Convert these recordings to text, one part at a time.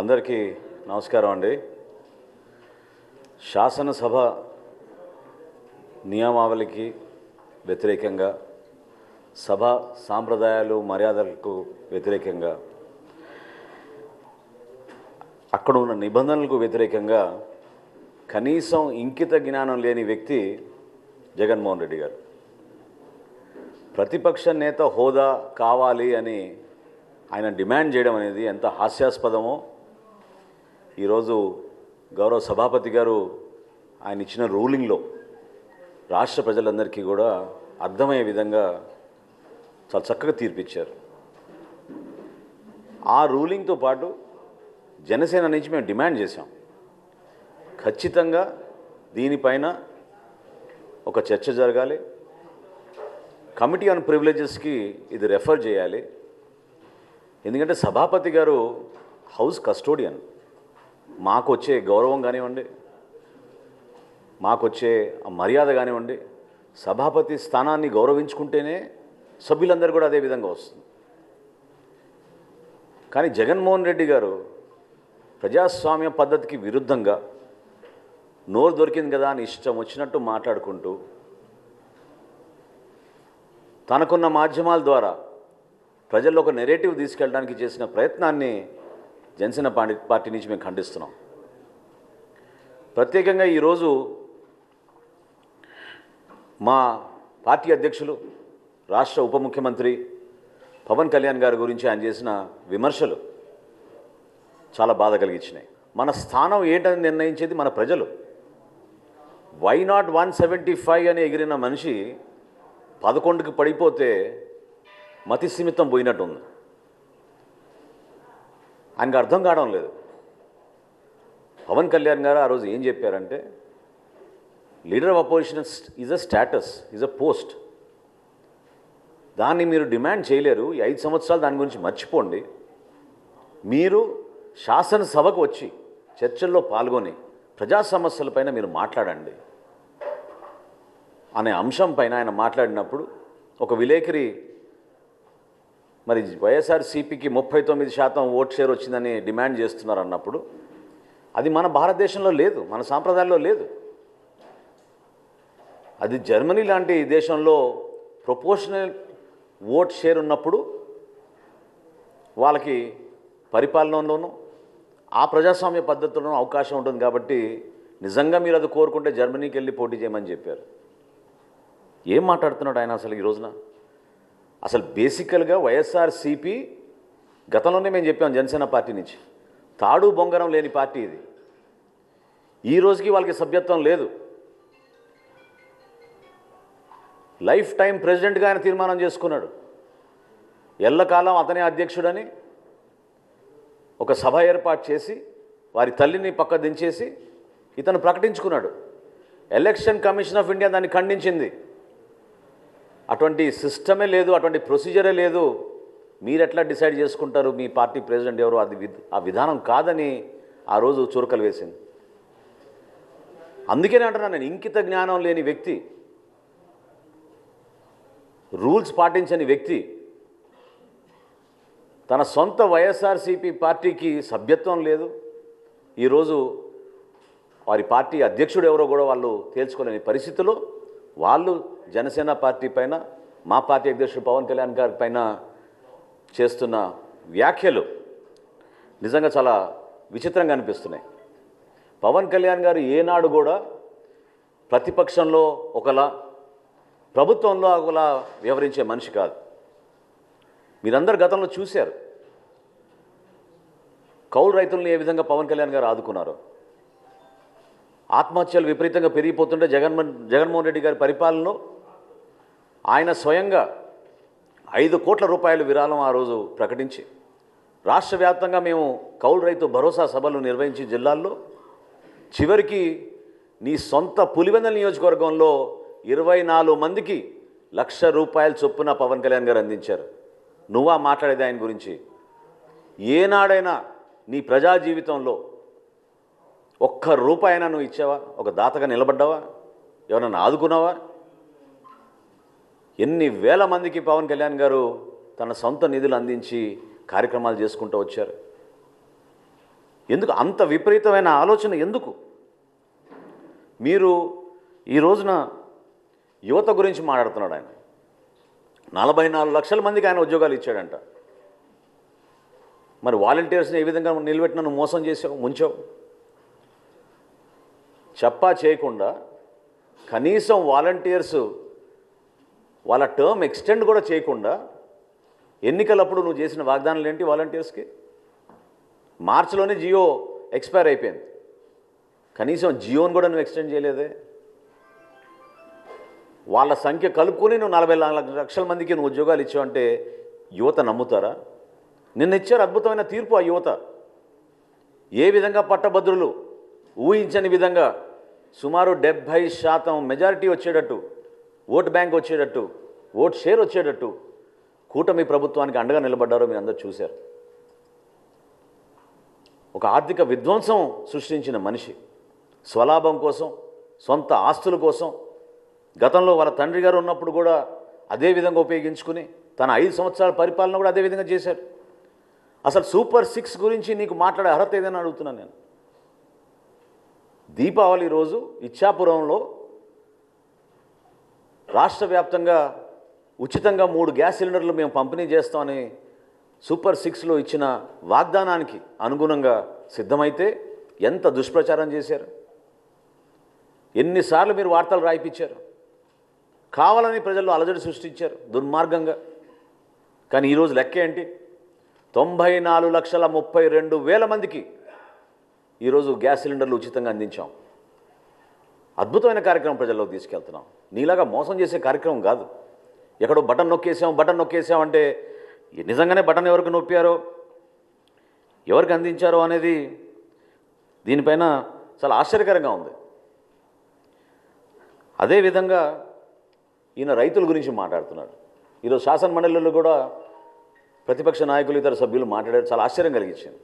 అందరికీ నమస్కారం అండి. శాసనసభ నియమావళికి వ్యతిరేకంగా, సభ సాంప్రదాయాలు మర్యాదలకు వ్యతిరేకంగా, అక్కడ ఉన్న నిబంధనలకు వ్యతిరేకంగా కనీసం ఇంకిత జ్ఞానం లేని వ్యక్తి జగన్మోహన్ రెడ్డి గారు. ప్రతిపక్ష నేత హోదా కావాలి అని ఆయన డిమాండ్ చేయడం అనేది ఎంత హాస్యాస్పదమో ఈరోజు గౌరవ సభాపతి గారు ఆయన ఇచ్చిన రూలింగ్లో రాష్ట్ర ప్రజలందరికీ కూడా అర్థమయ్యే విధంగా చాలా చక్కగా తీర్పిచ్చారు. ఆ రూలింగ్తో పాటు జనసేన నుంచి మేము డిమాండ్ చేశాం, ఖచ్చితంగా దీనిపైన ఒక చర్చ జరగాలి, కమిటీ ఆన్ ప్రివిలేజెస్కి ఇది రెఫర్ చేయాలి. ఎందుకంటే సభాపతి గారు హౌస్ కస్టోడియన్, మాకు వచ్చే గౌరవం కానివ్వండి, మాకు వచ్చే మర్యాద కానివ్వండి, సభాపతి స్థానాన్ని గౌరవించుకుంటేనే సభ్యులందరూ కూడా అదే విధంగా వస్తుంది. కానీ జగన్మోహన్ రెడ్డి గారు ప్రజాస్వామ్య పద్ధతికి విరుద్ధంగా నోరు దొరికింది కదా అని ఇష్టం వచ్చినట్టు మాట్లాడుకుంటూ తనకున్న మాధ్యమాల ద్వారా ప్రజల్లో ఒక నెరేటివ్ తీసుకెళ్ళడానికి చేసిన ప్రయత్నాన్ని జనసేన పార్టీ నుంచి మేము ఖండిస్తున్నాం. ప్రత్యేకంగా ఈరోజు మా పార్టీ అధ్యక్షులు, రాష్ట్ర ఉప ముఖ్యమంత్రి పవన్ కళ్యాణ్ గారి గురించి ఆయన చేసిన విమర్శలు చాలా బాధ కలిగించినాయి. మన స్థానం ఏంటని నిర్ణయించేది మన ప్రజలు. వై నాట్ 175 అని ఎగిరిన మనిషి 11కి పడిపోతే మతి సీమితం పోయినట్టుంది. ఆయనకు అర్థం కావడం లేదు. పవన్ కళ్యాణ్ గారు ఆ రోజు ఏం చెప్పారంటే, leader of opposition is a status, is a post. దాన్ని మీరు డిమాండ్ చేయలేరు. ఈ 5 సంవత్సరాలు దాని గురించి మర్చిపోండి. మీరు శాసనసభకు వచ్చి చర్చల్లో పాల్గొని ప్రజా సమస్యలపైన మీరు మాట్లాడండి అనే అంశం పైన ఆయన మాట్లాడినప్పుడు ఒక విలేకరి మరి వైఎస్ఆర్సీపీకి 39% ఓట్ షేర్ వచ్చిందని డిమాండ్ చేస్తున్నారు అన్నప్పుడు అది మన భారతదేశంలో లేదు, మన సాంప్రదాయాల్లో లేదు. అది జర్మనీ లాంటి దేశంలో ప్రొపోర్షనల్ ఓట్ షేర్ ఉన్నప్పుడు వాళ్ళకి పరిపాలనలోనూ ఆ ప్రజాస్వామ్య పద్ధతుల్లోనూ అవకాశం ఉంటుంది. కాబట్టి నిజంగా మీరు అది కోరుకుంటే జర్మనీకి వెళ్ళి పోటీ చేయమని చెప్పారు. ఏం మాట్లాడుతున్నాడు ఆయన అసలు ఈ రోజున? అసలు బేసికల్గా వైఎస్ఆర్సీపీ గతంలోనే మేము చెప్పాం, జనసేన పార్టీ నుంచి తాడు బొంగరం లేని పార్టీ ఇది. ఈ రోజుకి వాళ్ళకి సభ్యత్వం లేదు. లైఫ్ టైం ప్రెసిడెంట్గా ఆయన తీర్మానం చేసుకున్నాడు. ఎల్లకాలం అతనే అధ్యక్షుడని ఒక సభ ఏర్పాటు చేసి వారి తల్లిని పక్క దించేసి ఇతను ప్రకటించుకున్నాడు. ఎలక్షన్ కమిషన్ ఆఫ్ ఇండియా దాన్ని ఖండించింది. అటువంటి సిస్టమే లేదు, అటువంటి ప్రొసీజరే లేదు, మీరు ఎట్లా డిసైడ్ చేసుకుంటారు మీ పార్టీ ప్రెసిడెంట్ ఎవరు? అది ఆ విధానం కాదని ఆ రోజు చురకలు వేసింది. అందుకనే అంటున్నాను నేను, ఇంకిత జ్ఞానం లేని వ్యక్తి, రూల్స్ పాటించని వ్యక్తి తన సొంత వైఎస్ఆర్సీపీ పార్టీకి సభ్యత్వం లేదు. ఈరోజు వారి పార్టీ అధ్యక్షుడు ఎవరో కూడా వాళ్ళు తేల్చుకోలేని పరిస్థితిలో వాళ్ళు జనసేన పార్టీ పైన, మా పార్టీ అధ్యక్షుడు పవన్ కళ్యాణ్ గారి పైన చేస్తున్న వ్యాఖ్యలు నిజంగా చాలా విచిత్రంగా అనిపిస్తున్నాయి. పవన్ కళ్యాణ్ గారు ఏనాడు కూడా ప్రతిపక్షంలో ఒకలా, ప్రభుత్వంలో ఒకలా వ్యవహరించే మనిషి కాదు. మీరందరూ గతంలో చూశారు కౌలు రైతులను ఏ విధంగా పవన్ కళ్యాణ్ గారు ఆదుకున్నారు. ఆత్మహత్యలు విపరీతంగా పెరిగిపోతుంటే జగన్మోహన్ రెడ్డి గారి పరిపాలనలో ఆయన స్వయంగా 5 కోట్ల రూపాయలు విరాళం ఆ రోజు ప్రకటించి రాష్ట్ర వ్యాప్తంగా మేము కౌలు రైతు భరోసా సభలు నిర్వహించి జిల్లాల్లో చివరికి నీ సొంత పులివెందుల నియోజకవర్గంలో 24 మందికి ₹1,00,000 చొప్పున పవన్ కళ్యాణ్ గారు అందించారు. నువ్వా మాట్లాడేది ఆయన గురించి? ఏనాడైనా నీ ప్రజా జీవితంలో ₹1 అయినా నువ్వు ఇచ్చావా? ఒక దాతగా నిలబడ్డావా? ఎవరన్నా ఆదుకున్నావా? ఎన్ని వేల మందికి పవన్ కళ్యాణ్ గారు తన సొంత నిధులు అందించి కార్యక్రమాలు చేసుకుంటూ వచ్చారు. ఎందుకు అంత విపరీతమైన ఆలోచన ఎందుకు? మీరు ఈ రోజున యువత గురించి మాట్లాడుతున్నాడు ఆయన. 44 లక్షల మందికి ఆయన ఉద్యోగాలు ఇచ్చాడంట. మరి వాలంటీర్స్ని ఏ విధంగా నిలబెట్టిన నువ్వు మోసం చేసావు, ముంచావు? చెప్పా చేయకుండా కనీసం వాలంటీర్స్ వాళ్ళ టర్మ్ ఎక్స్టెండ్ కూడా చేయకుండా ఎన్నికలప్పుడు నువ్వు చేసిన వాగ్దానాలు ఏంటి? వాలంటీర్స్కి మార్చిలోనే జియో ఎక్స్పైర్ అయిపోయింది, కనీసం జియోని కూడా నువ్వు ఎక్స్టెండ్ చేయలేదే. వాళ్ళ సంఖ్య కలుపుకొని నువ్వు 44 లక్షల మందికి నువ్వు ఉద్యోగాలు ఇచ్చావు అంటే యువత నమ్ముతారా? నిన్న ఇచ్చారు అద్భుతమైన తీర్పు ఆ యువత. ఏ విధంగా పట్టభద్రులు ఊహించని విధంగా సుమారు 70% మెజారిటీ వచ్చేటట్టు, ఓట్ బ్యాంక్ వచ్చేటట్టు, ఓట్ షేర్ వచ్చేటట్టు కూటమి ప్రభుత్వానికి అండగా నిలబడ్డారో మీరు అందరూ చూశారు. ఒక ఆర్థిక విధ్వంసం సృష్టించిన మనిషి స్వలాభం కోసం, సొంత ఆస్తుల కోసం గతంలో వాళ్ళ తండ్రి గారు ఉన్నప్పుడు కూడా అదే విధంగా ఉపయోగించుకుని తన 5 సంవత్సరాల పరిపాలన కూడా అదే విధంగా చేశారు. అసలు సూపర్ 6 గురించి నీకు మాట్లాడే అర్హత ఏదైనా అడుగుతున్నాను నేను. దీపావళి రోజు ఇచ్చాపురంలో రాష్ట్ర వ్యాప్తంగా ఉచితంగా 3 గ్యాస్ సిలిండర్లు మేము పంపిణీ చేస్తామని సూపర్ 6లో ఇచ్చిన వాగ్దానానికి అనుగుణంగా సిద్ధమైతే ఎంత దుష్ప్రచారం చేశారు, ఎన్నిసార్లు మీరు వార్తలు రాయిపించారు, కావాలని ప్రజల్లో అలజడి సృష్టించారు దుర్మార్గంగా. కానీ ఈరోజు లెక్క ఏంటి? 94,32,000 మందికి ఈరోజు గ్యాస్ సిలిండర్లు ఉచితంగా అందించాం. అద్భుతమైన కార్యక్రమం ప్రజల్లోకి తీసుకెళ్తున్నాం. నీలాగా మోసం చేసే కార్యక్రమం కాదు. ఎక్కడో బటన్ నొక్కేసాం అంటే నిజంగానే బటన్ ఎవరికి నొప్పారో, ఎవరికి అందించారో అనేది దీనిపైన చాలా ఆశ్చర్యకరంగా ఉంది. అదేవిధంగా ఈయన రైతుల గురించి మాట్లాడుతున్నాడు. ఈరోజు శాసన మండలిలో కూడా ప్రతిపక్ష నాయకులు, ఇతర సభ్యులు మాట్లాడారు. చాలా ఆశ్చర్యం కలిగించింది.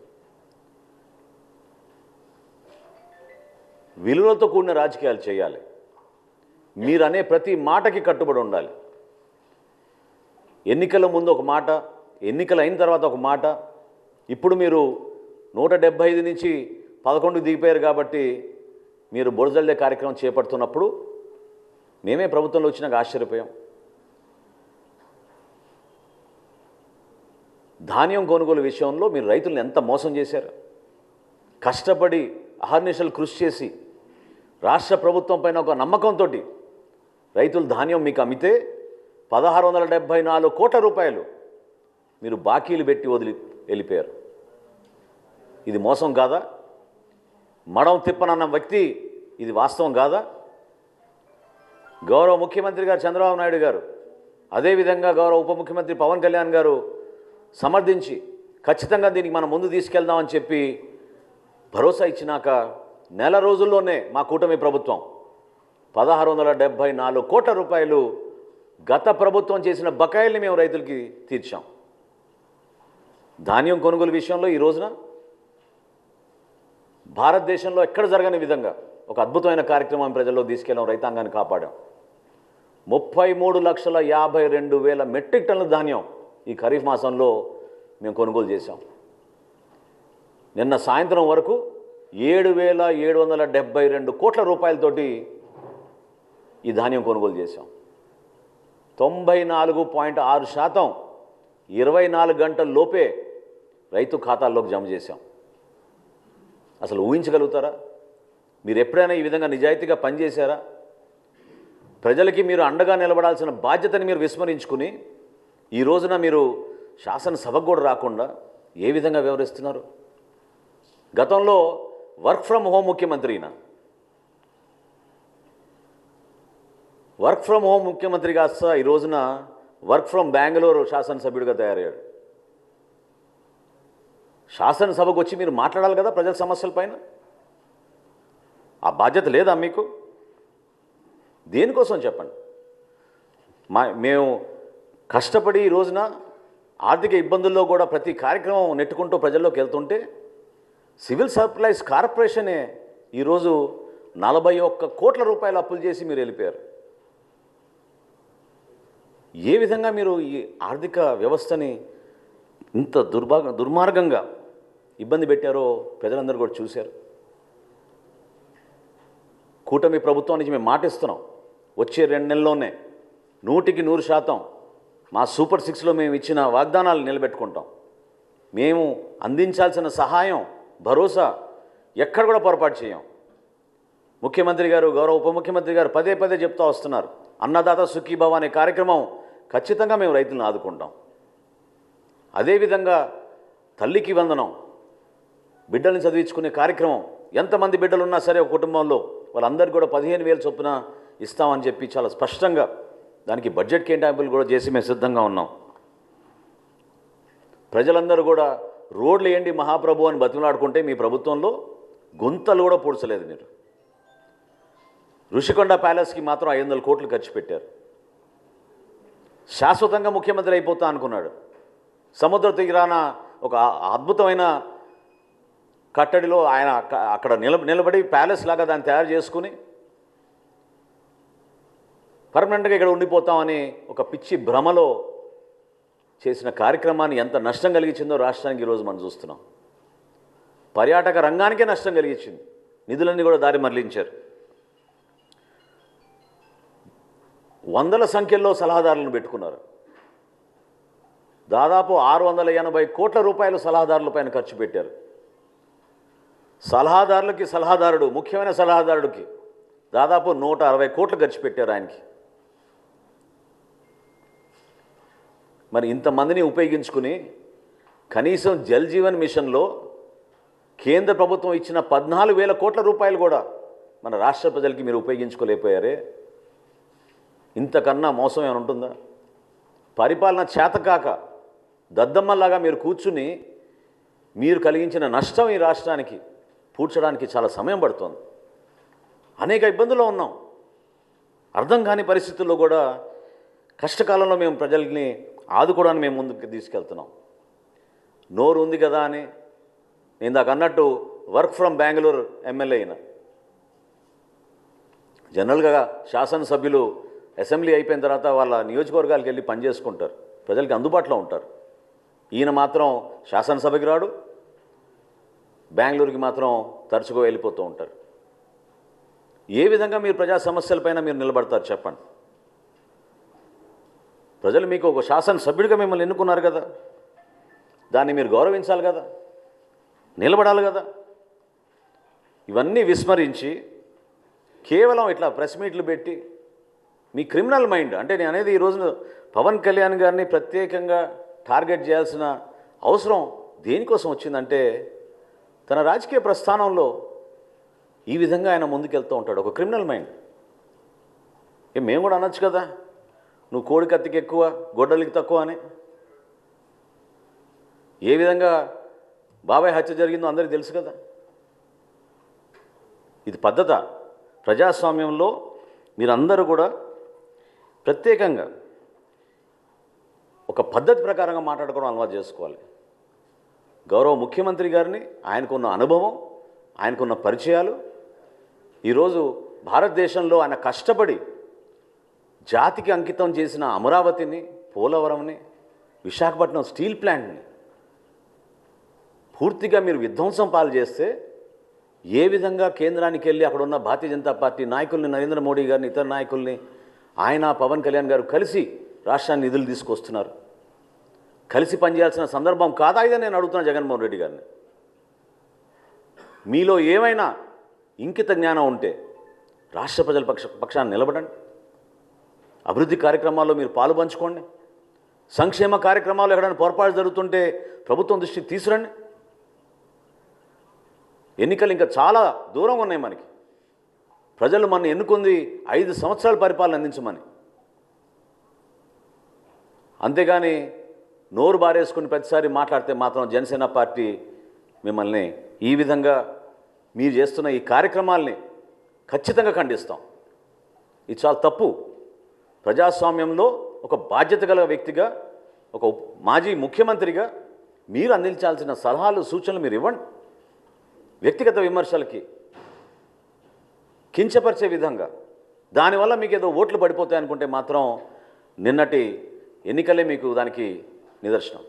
విలువలతో కూడిన రాజకీయాలు చేయాలి. మీరు అనే ప్రతి మాటకి కట్టుబడి ఉండాలి. ఎన్నికల ముందు ఒక మాట, ఎన్నికలు అయిన తర్వాత ఒక మాట. ఇప్పుడు మీరు 175 నుంచి 11 దిగిపోయారు కాబట్టి మీరు బురజల్లే కార్యక్రమం చేపడుతున్నప్పుడు మేమే ప్రభుత్వంలో వచ్చినాక ఆశ్చర్యపోయాం. ధాన్యం కొనుగోలు విషయంలో మీరు రైతులను ఎంత మోసం చేశారు. కష్టపడి అహర్నిశలు కృషి చేసి రాష్ట్ర ప్రభుత్వం పైన ఒక నమ్మకంతో రైతులు ధాన్యం మీకు అమ్మితే 1,674 కోట్ల రూపాయలు మీరు బాకీలు పెట్టి వెళ్ళిపోయారు. ఇది మోసం కాదా? మడం తిప్పనన్న వ్యక్తి ఇది వాస్తవం కాదా? గౌరవ ముఖ్యమంత్రి గారు చంద్రబాబు నాయుడు గారు, అదేవిధంగా గౌరవ ఉప ముఖ్యమంత్రి పవన్ కళ్యాణ్ గారు సమర్థించి ఖచ్చితంగా దీనికి మనం ముందు తీసుకెళ్దామని చెప్పి భరోసా ఇచ్చినాక నెల రోజుల్లోనే మా కూటమి ప్రభుత్వం 1,674 కోట్ల రూపాయలు గత ప్రభుత్వం చేసిన బకాయిల్ని మేము రైతులకి తీర్చాం. ధాన్యం కొనుగోలు విషయంలో ఈ రోజున భారతదేశంలో ఎక్కడ జరగని విధంగా ఒక అద్భుతమైన కార్యక్రమం ప్రజల్లో తీసుకెళ్ళాం, రైతాంగాన్ని కాపాడాం. 33,52,000 మెట్రిక్ టన్నుల ధాన్యం ఈ ఖరీఫ్ మాసంలో మేము కొనుగోలు చేశాం. నిన్న సాయంత్రం వరకు 7,772 కోట్ల రూపాయలతోటి ఈ ధాన్యం కొనుగోలు చేశాం. 94.6% 24 గంటల లోపే రైతు ఖాతాల్లోకి జమ చేశాం. అసలు ఊహించగలుగుతారా? మీరు ఎప్పుడైనా ఈ విధంగా నిజాయితీగా పనిచేశారా? ప్రజలకి మీరు అండగా నిలబడాల్సిన బాధ్యతని మీరు విస్మరించుకుని ఈ రోజున మీరు శాసనసభకు కూడా రాకుండా ఏ విధంగా వ్యవహరిస్తున్నారు? గతంలో వర్క్ ఫ్రమ్ హోమ్ ముఖ్యమంత్రి అయినా, వర్క్ ఫ్రమ్ హోమ్ ముఖ్యమంత్రి కాస్త ఈ రోజున వర్క్ ఫ్రమ్ బెంగళూరు శాసనసభ్యుడిగా తయారయ్యాడు. శాసనసభకు వచ్చి మీరు మాట్లాడాలి కదా ప్రజల సమస్యల పైన. ఆ బాధ్యత లేదా మీకు? దేనికోసం చెప్పండి. మేము కష్టపడి ఈ రోజున ఆర్థిక ఇబ్బందుల్లో కూడా ప్రతి కార్యక్రమం నెట్టుకుంటూ ప్రజల్లోకి వెళ్తుంటే సివిల్ సప్లైస్ కార్పొరేషనే ఈరోజు 41 కోట్ల రూపాయలు అప్పులు చేసి మీరు వెళ్ళిపోయారు. ఏ విధంగా మీరు ఈ ఆర్థిక వ్యవస్థని ఇంత దుర్మార్గంగా ఇబ్బంది పెట్టారో ప్రజలందరూ కూడా చూశారు. కూటమి ప్రభుత్వం నుంచి మేము మాటిస్తున్నాం, వచ్చే 2 నెలల్లోనే 100% మా సూపర్ 6లో మేము ఇచ్చిన వాగ్దానాలు నిలబెట్టుకుంటాం. మేము అందించాల్సిన సహాయం, భరోసా ఎక్కడ కూడా పొరపాటు చేయం. ముఖ్యమంత్రి గారు, గౌరవ ఉప ముఖ్యమంత్రి గారు పదే పదే చెప్తూ వస్తున్నారు, అన్నదాత సుఖీభవ అనే కార్యక్రమం ఖచ్చితంగా మేము రైతులను ఆదుకుంటాం. అదేవిధంగా తల్లికి వందనం, బిడ్డల్ని చదివించుకునే కార్యక్రమం, ఎంతమంది బిడ్డలున్నా సరే ఒక కుటుంబంలో వాళ్ళందరికీ కూడా 15,000 చొప్పున ఇస్తామని చెప్పి చాలా స్పష్టంగా దానికి బడ్జెట్ కేటాయింపులు కూడా చేసి మేము సిద్ధంగా ఉన్నాం. ప్రజలందరూ కూడా రోడ్లు ఏంటి మహాప్రభు అని బతిమలాడుకుంటే మీ ప్రభుత్వంలో గుంతలు కూడా పూడ్చలేదు మీరు. ఋషికొండ ప్యాలెస్కి మాత్రం 500 కోట్లు ఖర్చు పెట్టారు. శాశ్వతంగా ముఖ్యమంత్రి అయిపోతా అనుకున్నాడు. సముద్ర తీరాన ఒక అద్భుతమైన కట్టడిలో ఆయన అక్కడ నిలబడి ప్యాలెస్ లాగా దాన్ని తయారు చేసుకుని పర్మనెంట్గా ఇక్కడ ఉండిపోతామని ఒక పిచ్చి భ్రమలో చేసిన కార్యక్రమాన్ని ఎంత నష్టం కలిగించిందో రాష్ట్రానికి ఈరోజు మనం చూస్తున్నాం. పర్యాటక రంగానికే నష్టం కలిగించింది. నిధులన్నీ కూడా దారి మరలించారు. వందల సంఖ్యలో సలహాదారులను పెట్టుకున్నారు. దాదాపు 680 కోట్ల రూపాయలు సలహాదారుల పైన ఖర్చు పెట్టారు. సలహాదారుడు ముఖ్యమైన సలహాదారుడికి దాదాపు 160 కోట్లు ఖర్చు పెట్టారు ఆయనకి. మరి ఇంతమందిని ఉపయోగించుకుని కనీసం జల్ జీవన్ మిషన్లో కేంద్ర ప్రభుత్వం ఇచ్చిన 14,000 కోట్ల రూపాయలు కూడా మన రాష్ట్ర ప్రజలకి మీరు ఉపయోగించుకోలేకపోయారే. ఇంతకన్నా మోసం ఏమైనా ఉంటుందా? పరిపాలన చేతకాక దద్దమ్మల్లాగా మీరు కూర్చుని మీరు కలిగించిన నష్టం ఈ రాష్ట్రానికి పూడ్చడానికి చాలా సమయం పడుతోంది. అనేక ఇబ్బందుల్లో ఉన్నాం. అర్థం కాని పరిస్థితుల్లో కూడా కష్టకాలంలో మేము ప్రజల్ని ఆదుకోవడానికి మేము ముందుకు తీసుకెళ్తున్నాం. నోరు ఉంది కదా అని నేను దాకా అన్నట్టు వర్క్ ఫ్రమ్ బెంగళూరు ఎమ్మెల్యే అయినా, జనరల్గా శాసనసభ్యులు అసెంబ్లీ అయిపోయిన తర్వాత వాళ్ళ నియోజకవర్గాలకు వెళ్ళి పనిచేసుకుంటారు, ప్రజలకి అందుబాటులో ఉంటారు. ఈయన మాత్రం శాసనసభకి రాడు, బెంగళూరుకి మాత్రం తరచుగా వెళ్ళిపోతూ ఉంటారు. ఏ విధంగా మీరు ప్రజా సమస్యలపైన మీరు నిలబడతారు చెప్పండి? ప్రజలు మీకు ఒక శాసనసభ్యుడిగా మిమ్మల్ని ఎన్నుకున్నారు కదా, దాన్ని మీరు గౌరవించాలి కదా, నిలబడాలి కదా. ఇవన్నీ విస్మరించి కేవలం ఇట్లా ప్రెస్ మీట్లు పెట్టి మీ క్రిమినల్ మైండ్, అంటే నేను అనేది ఈరోజు పవన్ కళ్యాణ్ గారిని ప్రత్యేకంగా టార్గెట్ చేయాల్సిన అవసరం దేనికోసం వచ్చిందంటే తన రాజకీయ ప్రస్థానంలో ఈ విధంగా ఆయన ముందుకెళ్తూ ఉంటాడు. ఒక క్రిమినల్ మైండ్. మేము కూడా అనొచ్చు కదా, నువ్వు కోడి కత్తికి ఎక్కువ గొడ్డలికి తక్కువ అని. ఏ విధంగా బాబాయ్ హత్య జరిగిందో అందరికీ తెలుసు కదా. ఇది పద్ధత? ప్రజాస్వామ్యంలో మీరందరూ కూడా ప్రత్యేకంగా ఒక పద్ధతి ప్రకారంగా మాట్లాడుకోవడం అలవాటు చేసుకోవాలి. గౌరవ ముఖ్యమంత్రి గారిని, ఆయనకున్న అనుభవం, ఆయనకున్న పరిచయాలు, ఈరోజు భారతదేశంలో ఆయన కష్టపడి జాతికి అంకితం చేసిన అమరావతిని, పోలవరంని, విశాఖపట్నం స్టీల్ ప్లాంట్ని పూర్తిగా మీరు విధ్వంసం పాలు చేస్తే ఏ విధంగా కేంద్రానికి వెళ్ళి అక్కడ ఉన్న భారతీయ జనతా పార్టీ నాయకుల్ని, నరేంద్ర మోడీ గారిని, ఇతర నాయకుల్ని, ఆయన పవన్ కళ్యాణ్ గారు కలిసి రాష్ట్రాన్ని నిధులు తీసుకొస్తున్నారు. కలిసి పనిచేయాల్సిన సందర్భం కాదా ఇదని నేను అడుగుతున్నాను జగన్మోహన్ రెడ్డి గారిని. మీలో ఏమైనా ఇంకిత జ్ఞానం ఉంటే రాష్ట్ర ప్రజల పక్షాన్ని నిలబడండి. అభివృద్ధి కార్యక్రమాల్లో మీరు పాలు పంచుకోండి. సంక్షేమ కార్యక్రమాలు ఎక్కడైనా పొరపాటు జరుగుతుంటే ప్రభుత్వం దృష్టికి తీసుకురండి. ఎన్నికలు ఇంకా చాలా దూరంగా ఉన్నాయి మనకి. ప్రజలు మన ఎన్నుకుంది 5 సంవత్సరాల పరిపాలన అందించమని. అంతేగాని నోరు బారేసుకుని ప్రతిసారి మాట్లాడితే మాత్రం జనసేన పార్టీ మిమ్మల్ని ఈ విధంగా మీరు చేస్తున్న ఈ కార్యక్రమాల్ని ఖచ్చితంగా ఖండిస్తాం. ఇది చాలా తప్పు. ప్రజాస్వామ్యంలో ఒక బాధ్యత గల వ్యక్తిగా, ఒక మాజీ ముఖ్యమంత్రిగా మీరు అందించాల్సిన సలహాలు, సూచనలు మీరు ఇవ్వండి. వ్యక్తిగత విమర్శలకి, కించపరిచే విధంగా, దానివల్ల మీకు ఏదో ఓట్లు పడిపోతాయి అనుకుంటే మాత్రం నిన్నటి ఎన్నికలే మీకు దానికి నిదర్శనం.